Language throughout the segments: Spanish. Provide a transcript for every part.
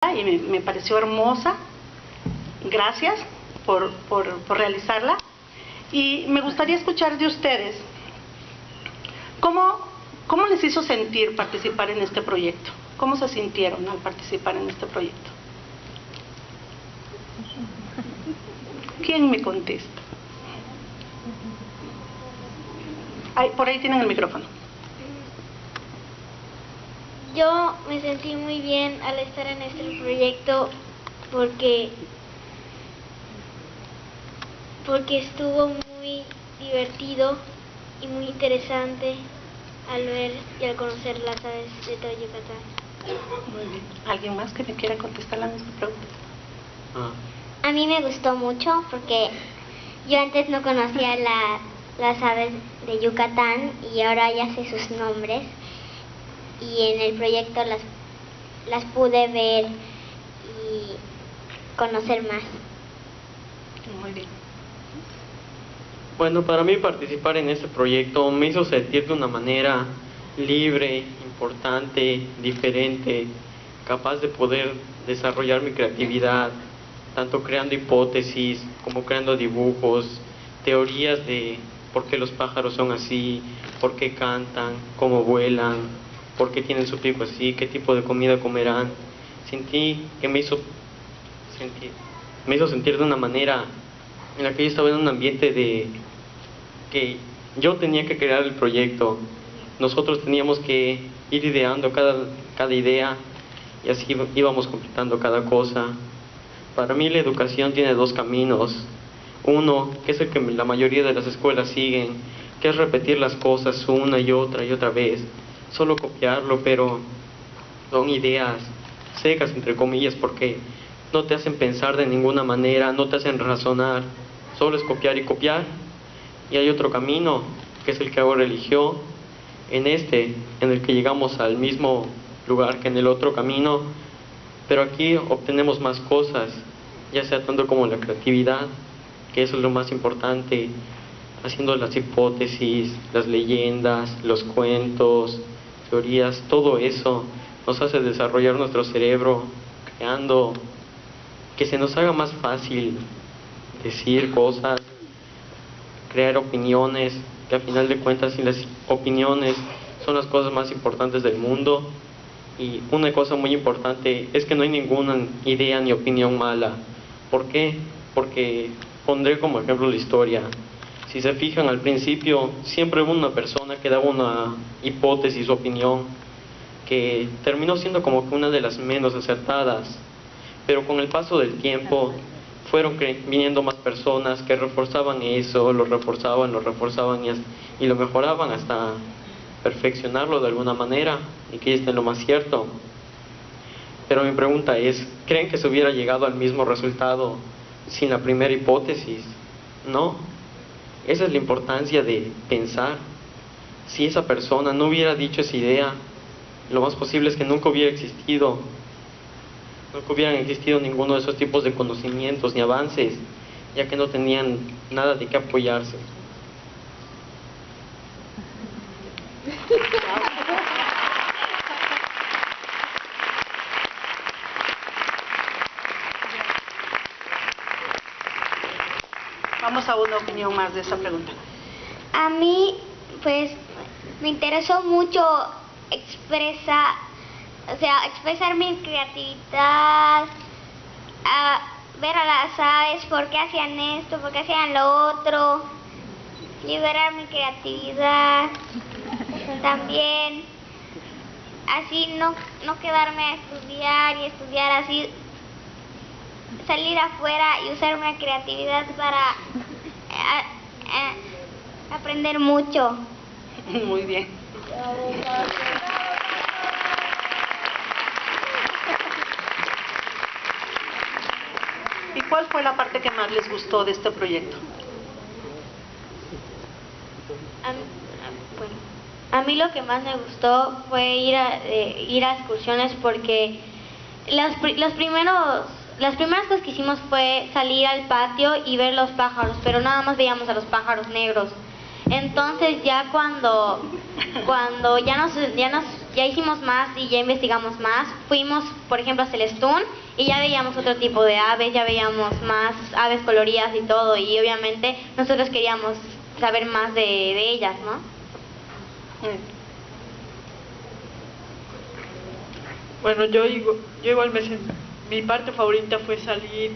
y me pareció hermosa. Gracias por realizarla. Y me gustaría escuchar de ustedes cómo les hizo sentir participar en este proyecto. ¿Cómo se sintieron al participar en este proyecto? ¿Quién me contesta? Por ahí tienen el micrófono. Yo me sentí muy bien al estar en este proyecto porque estuvo muy divertido y muy interesante al ver y al conocer las aves de todo Yucatán. Muy bien. ¿Alguien más que me quiera contestar la misma pregunta? A mí me gustó mucho porque yo antes no conocía las aves de Yucatán y ahora ya sé sus nombres, y en el proyecto las pude ver y conocer más. Muy bien. Bueno, para mí participar en este proyecto me hizo sentir de una manera libre, importante, diferente, capaz de poder desarrollar mi creatividad, tanto creando hipótesis como creando dibujos, teorías de por qué los pájaros son así, por qué cantan, cómo vuelan, por qué tienen su pico así, qué tipo de comida comerán. Sentí que me hizo sentir de una manera en la que yo estaba en un ambiente de que yo tenía que crear el proyecto. Nosotros teníamos que ir ideando cada idea y así íbamos completando cada cosa. Para mí la educación tiene dos caminos. Uno, que es el que la mayoría de las escuelas siguen, que es repetir las cosas una y otra vez, solo copiarlo, pero son ideas secas, entre comillas, porque no te hacen pensar de ninguna manera, no te hacen razonar, solo es copiar y copiar. Y hay otro camino, que es el que ahora eligió, en el que llegamos al mismo lugar que en el otro camino, pero aquí obtenemos más cosas, ya sea tanto como la creatividad, que eso es lo más importante, haciendo las hipótesis, las leyendas, los cuentos, teorías, todo eso nos hace desarrollar nuestro cerebro, creando que se nos haga más fácil decir cosas, crear opiniones, que a final de cuentas las opiniones son las cosas más importantes del mundo. Y una cosa muy importante es que no hay ninguna idea ni opinión mala. ¿Por qué? Porque pondré como ejemplo la historia. Si se fijan, al principio siempre hubo una persona que daba una hipótesis o opinión que terminó siendo como que una de las menos acertadas, pero con el paso del tiempo fueron viniendo más personas que reforzaban eso, lo reforzaban y lo mejoraban hasta perfeccionarlo de alguna manera y que esté en lo más cierto. Pero mi pregunta es, ¿creen que se hubiera llegado al mismo resultado sin la primera hipótesis? No. Esa es la importancia de pensar. Si esa persona no hubiera dicho esa idea, lo más posible es que nunca hubieran existido ninguno de esos tipos de conocimientos ni avances, ya que no tenían nada de qué apoyarse. Vamos a una opinión más de esa pregunta. A mí, pues, me interesó mucho expresar mi creatividad, ver a las aves, por qué hacían esto, por qué hacían lo otro, liberar mi creatividad, también, así no quedarme a estudiar y estudiar así, salir afuera y usar mi creatividad para aprender mucho. Muy bien. ¿Y cuál fue la parte que más les gustó de este proyecto? A mí lo que más me gustó fue ir a excursiones, porque las primeras cosas que hicimos fue salir al patio y ver los pájaros, pero nada más veíamos a los pájaros negros. Entonces ya cuando ya nos ya hicimos más y ya investigamos más. Fuimos, por ejemplo, a Celestún y ya veíamos otro tipo de aves, ya veíamos más aves coloridas y todo, y obviamente nosotros queríamos saber más de ellas, ¿no? Bueno, yo igual mi parte favorita fue salir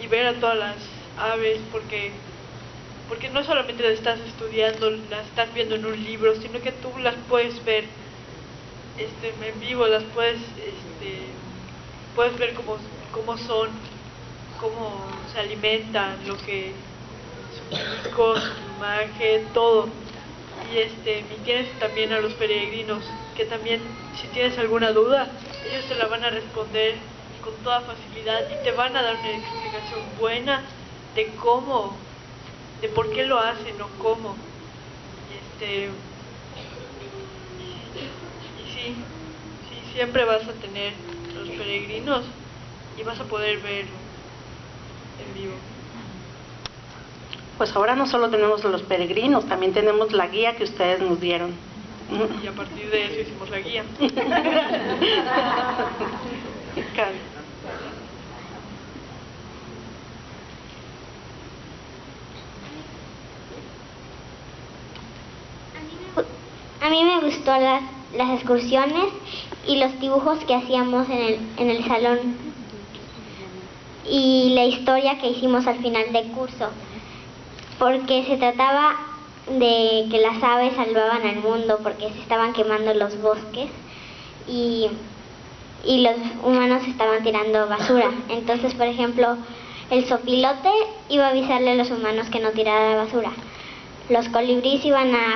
y ver a todas las aves, porque no solamente las estás estudiando, las estás viendo en un libro, sino que tú las puedes ver en vivo, las puedes ver cómo son, cómo se alimentan, su pico, su plumaje, todo. Y tienes también a los peregrinos, que también, si tienes alguna duda, ellos te la van a responder con toda facilidad y te van a dar una explicación buena de cómo, de por qué lo hacen o cómo. Y sí, siempre vas a tener los peregrinos y vas a poder verlo en vivo. Pues ahora no solo tenemos los peregrinos, también tenemos la guía que ustedes nos dieron. Y a partir de eso hicimos la guía. A mí me gustó las excursiones y los dibujos que hacíamos en el salón y la historia que hicimos al final del curso, porque se trataba de que las aves salvaban al mundo porque se estaban quemando los bosques y los humanos estaban tirando basura. Entonces, por ejemplo, el zopilote iba a avisarle a los humanos que no tirara basura. Los colibríes iban a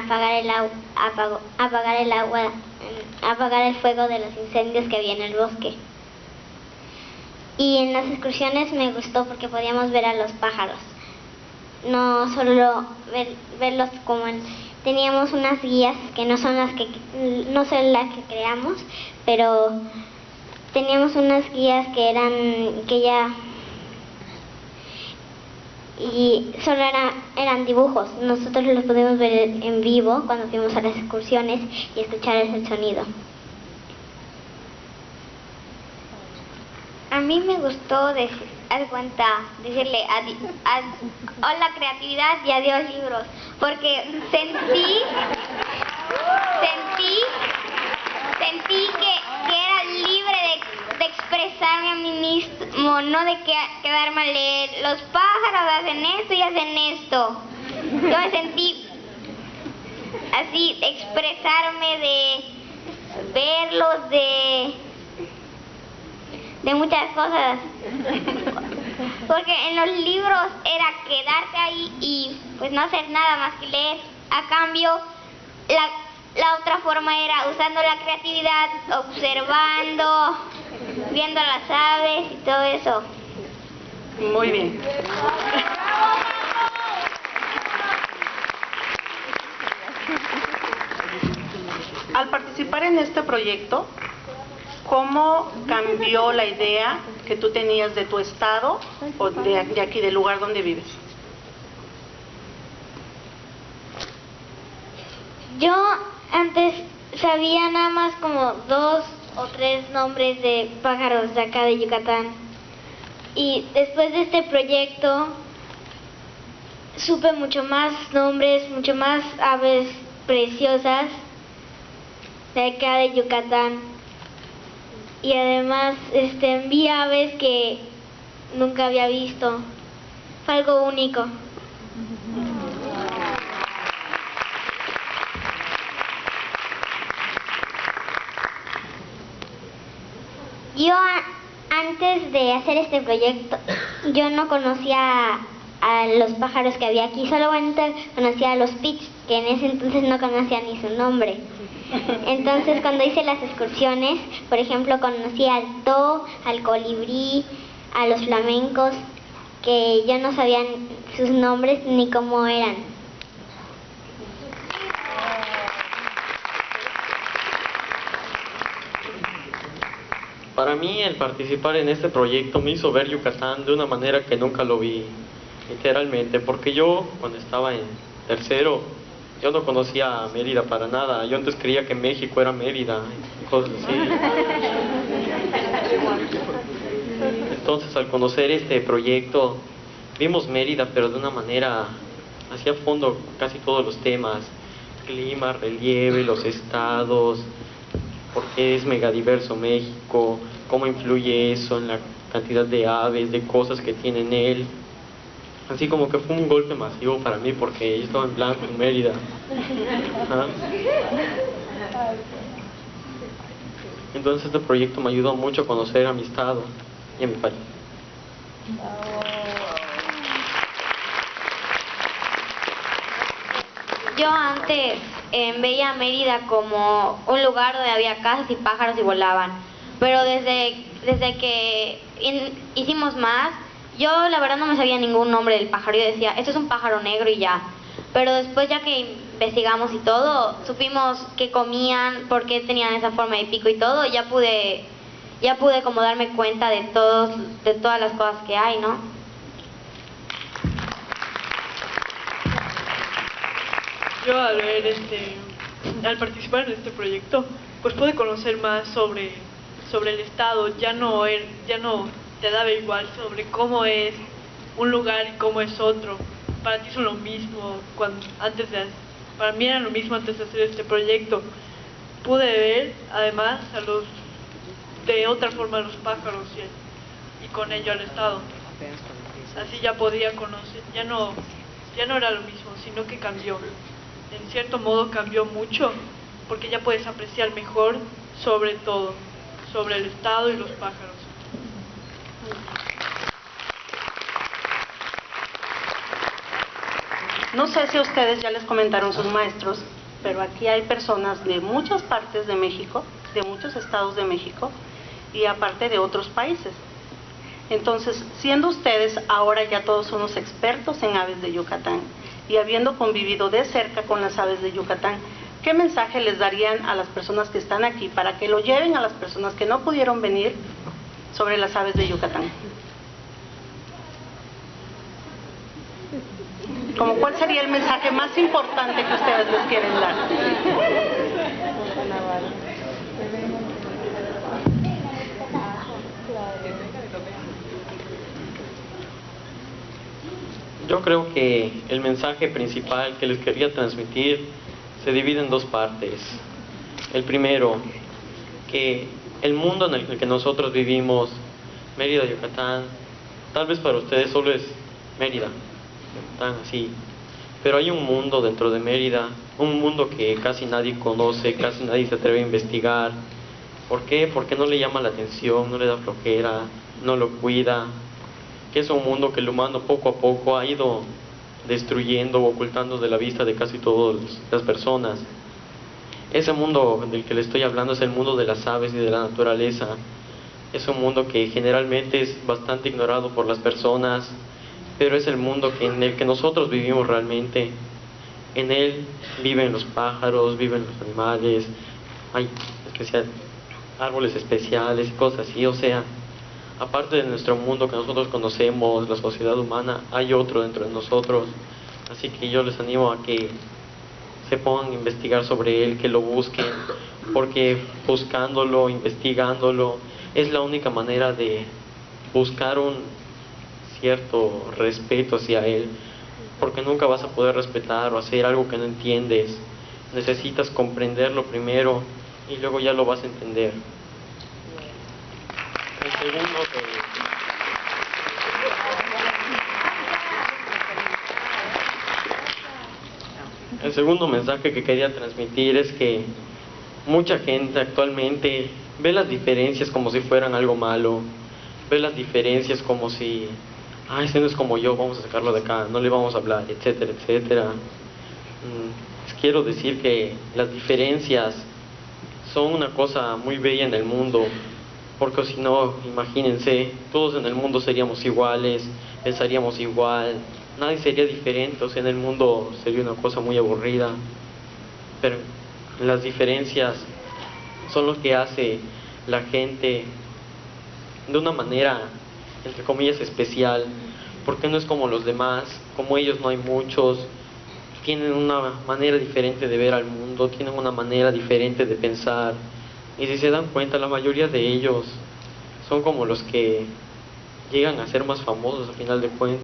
apagar el fuego de los incendios que había en el bosque. Y en las excursiones me gustó porque podíamos ver a los pájaros. No solo verlos como teníamos unas guías que no son las que creamos, pero teníamos unas guías y solo eran dibujos. Nosotros los pudimos ver en vivo cuando fuimos a las excursiones y escuchar el sonido. A mí me gustó decirle hola creatividad y adiós libros, porque sentí que era libre de expresarme a mí mismo, no de quedarme a leer. Los pájaros hacen esto y hacen esto. Yo me sentí así, expresarme, de verlos, de muchas cosas, porque en los libros era quedarte ahí y pues no hacer nada más que leer. A cambio, la otra forma era usando la creatividad, observando, viendo a las aves y todo eso. Muy bien. Al participar en este proyecto, ¿cómo cambió la idea que tú tenías de tu estado o de aquí, del lugar donde vives? Yo antes sabía nada más como 2 o 3 nombres de pájaros de acá de Yucatán. Y después de este proyecto supe mucho más nombres, mucho más aves preciosas de acá de Yucatán. Y además vi aves que nunca había visto. Fue algo único. Yo antes de hacer este proyecto, yo no conocía a los pájaros que había aquí, solamente conocía a los pits, que en ese entonces no conocía ni su nombre. Entonces cuando hice las excursiones, por ejemplo, conocí al to, al colibrí, a los flamencos, que yo no sabía sus nombres ni cómo eran. Para mí el participar en este proyecto me hizo ver Yucatán de una manera que nunca lo vi, literalmente, porque yo cuando estaba en tercero yo no conocía Mérida para nada. Yo antes creía que México era Mérida, y cosas así. Entonces, al conocer este proyecto, vimos Mérida, pero de una manera hacia a fondo casi todos los temas: clima, relieve, los estados, por qué es megadiverso México, cómo influye eso en la cantidad de aves, de cosas que tiene en él. Así como que fue un golpe masivo para mí, porque yo estaba en blanco en Mérida. Ajá. Entonces este proyecto me ayudó mucho a conocer a mi estado y a mi país. Yo antes veía a Mérida como un lugar donde había casas y pájaros y volaban, pero desde que hicimos más, yo la verdad no me sabía ningún nombre del pájaro. Yo decía, esto es un pájaro negro y ya. Pero después, ya que investigamos y todo, supimos qué comían, por qué tenían esa forma de pico y todo, ya pude como darme cuenta de todas las cosas que hay, ¿no? Yo al participar en este proyecto, pues pude conocer más sobre el estado. Ya no te daba igual sobre cómo es un lugar y cómo es otro. Para ti son lo mismo. Para mí era lo mismo antes de hacer este proyecto. Pude ver además de otra forma a los pájaros y con ello al estado. Así ya podía conocer. Ya no era lo mismo, sino que cambió. En cierto modo cambió mucho, porque ya puedes apreciar mejor sobre todo, sobre el estado y los pájaros. No sé si a ustedes ya les comentaron sus maestros, pero aquí hay personas de muchas partes de México, de muchos estados de México, y aparte de otros países. Entonces, siendo ustedes ahora ya todos unos expertos en aves de Yucatán, y habiendo convivido de cerca con las aves de Yucatán, ¿qué mensaje les darían a las personas que están aquí para que lo lleven a las personas que no pudieron venir sobre las aves de Yucatán? ¿Cómo cuál sería el mensaje más importante que ustedes les quieren dar? Yo creo que el mensaje principal que les quería transmitir se divide en dos partes. El primero, que el mundo en el que nosotros vivimos, Mérida, Yucatán, tal vez para ustedes solo es Mérida, Yucatán, así. Pero hay un mundo dentro de Mérida, un mundo que casi nadie conoce, casi nadie se atreve a investigar. ¿Por qué? Porque no le llama la atención, no le da flojera, no lo cuida. Que es un mundo que el humano poco a poco ha ido destruyendo o ocultando de la vista de casi todas las personas. Ese mundo del que le estoy hablando es el mundo de las aves y de la naturaleza. Es un mundo que generalmente es bastante ignorado por las personas, pero es el mundo en el que nosotros vivimos realmente. En él viven los pájaros, viven los animales, hay árboles especiales y cosas así. O sea, aparte de nuestro mundo que nosotros conocemos, la sociedad humana, hay otro dentro de nosotros. Así que yo les animo a que se pongan a investigar sobre él, que lo busquen, porque buscándolo, investigándolo, es la única manera de buscar un cierto respeto hacia él, porque nunca vas a poder respetar o hacer algo que no entiendes. Necesitas comprenderlo primero y luego ya lo vas a entender. El segundo mensaje que quería transmitir es que mucha gente actualmente ve las diferencias como si fueran algo malo, ve las diferencias como si, ese no es como yo, vamos a sacarlo de acá, no le vamos a hablar, etcétera, etcétera. Les quiero decir que las diferencias son una cosa muy bella en el mundo, porque si no, imagínense, todos en el mundo seríamos iguales, pensaríamos igual, nadie sería diferente. O sea, en el mundo sería una cosa muy aburrida. Pero las diferencias son lo que hace la gente de una manera, entre comillas, especial, porque no es como los demás. Como ellos no hay muchos, tienen una manera diferente de ver al mundo, tienen una manera diferente de pensar. Y si se dan cuenta, la mayoría de ellos son como los que llegan a ser más famosos a final de cuentas.